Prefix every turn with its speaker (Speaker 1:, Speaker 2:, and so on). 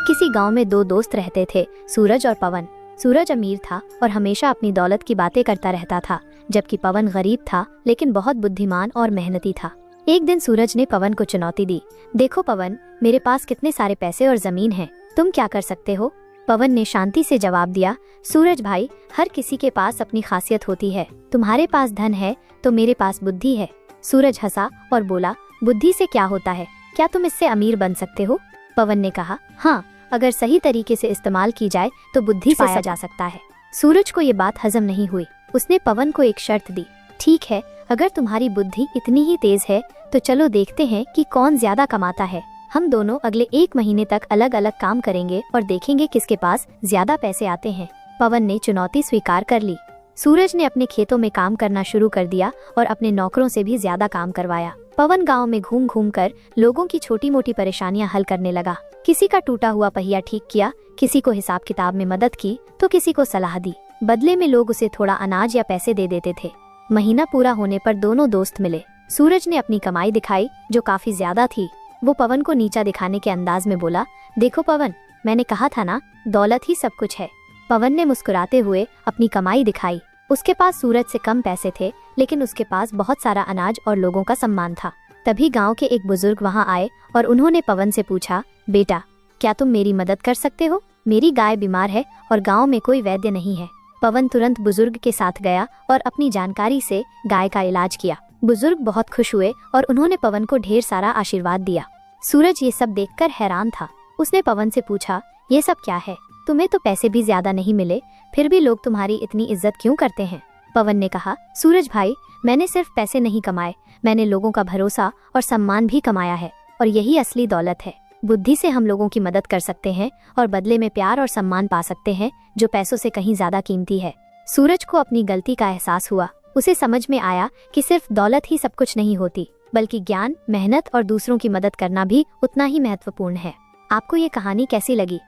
Speaker 1: किसी गांव में दो दोस्त रहते थे, सूरज और पवन। सूरज अमीर था और हमेशा अपनी दौलत की बातें करता रहता था, जबकि पवन गरीब था लेकिन बहुत बुद्धिमान और मेहनती था। एक दिन सूरज ने पवन को चुनौती दी। देखो पवन, मेरे पास कितने सारे पैसे और जमीन है, तुम क्या कर सकते हो? पवन ने शांति से जवाब दिया, सूरज भाई, हर किसी के पास अपनी खासियत होती है। तुम्हारे पास धन है तो मेरे पास बुद्धि है। सूरज हंसा और बोला, बुद्धि से क्या होता है? क्या तुम इससे अमीर बन सकते हो? पवन ने कहा, हाँ, अगर सही तरीके से इस्तेमाल की जाए तो बुद्धि से पाया जा सकता है। सूरज को ये बात हजम नहीं हुई। उसने पवन को एक शर्त दी। ठीक है, अगर तुम्हारी बुद्धि इतनी ही तेज है तो चलो देखते हैं कि कौन ज्यादा कमाता है। हम दोनों अगले 1 महीने तक अलग अलग काम करेंगे और देखेंगे किसके पास ज्यादा पैसे आते हैं। पवन ने चुनौती स्वीकार कर ली। सूरज ने अपने खेतों में काम करना शुरू कर दिया और अपने नौकरों से भी ज्यादा काम करवाया। पवन गांव में घूम घूम कर लोगों की छोटी मोटी परेशानियां हल करने लगा। किसी का टूटा हुआ पहिया ठीक किया, किसी को हिसाब किताब में मदद की तो किसी को सलाह दी। बदले में लोग उसे थोड़ा अनाज या पैसे दे देते थे। महीना पूरा होने पर दोनों दोस्त मिले। सूरज ने अपनी कमाई दिखाई जो काफी ज्यादा थी। वो पवन को नीचा दिखाने के अंदाज में बोला, देखो पवन, मैंने कहा था ना, दौलत ही सब कुछ है। पवन ने मुस्कुराते हुए अपनी कमाई दिखाई। उसके पास सूरज से कम पैसे थे, लेकिन उसके पास बहुत सारा अनाज और लोगों का सम्मान था। तभी गांव के एक बुजुर्ग वहां आए और उन्होंने पवन से पूछा, बेटा, क्या तुम मेरी मदद कर सकते हो? मेरी गाय बीमार है और गांव में कोई वैद्य नहीं है। पवन तुरंत बुजुर्ग के साथ गया और अपनी जानकारी से गाय का इलाज किया। बुजुर्ग बहुत खुश हुए और उन्होंने पवन को ढेर सारा आशीर्वाद दिया। सूरज ये सब देखकर हैरान था। उसने पवन से पूछा, ये सब क्या है? तुम्हें तो पैसे भी ज्यादा नहीं मिले, फिर भी लोग तुम्हारी इतनी इज्जत क्यों करते हैं? पवन ने कहा, सूरज भाई, मैंने सिर्फ पैसे नहीं कमाए, मैंने लोगों का भरोसा और सम्मान भी कमाया है, और यही असली दौलत है। बुद्धि से हम लोगों की मदद कर सकते हैं और बदले में प्यार और सम्मान पा सकते हैं, जो पैसों से कहीं ज्यादा कीमती है। सूरज को अपनी गलती का एहसास हुआ। उसे समझ में आया कि सिर्फ दौलत ही सब कुछ नहीं होती, बल्कि ज्ञान, मेहनत और दूसरों की मदद करना भी उतना ही महत्वपूर्ण है। आपको ये कहानी कैसी लगी?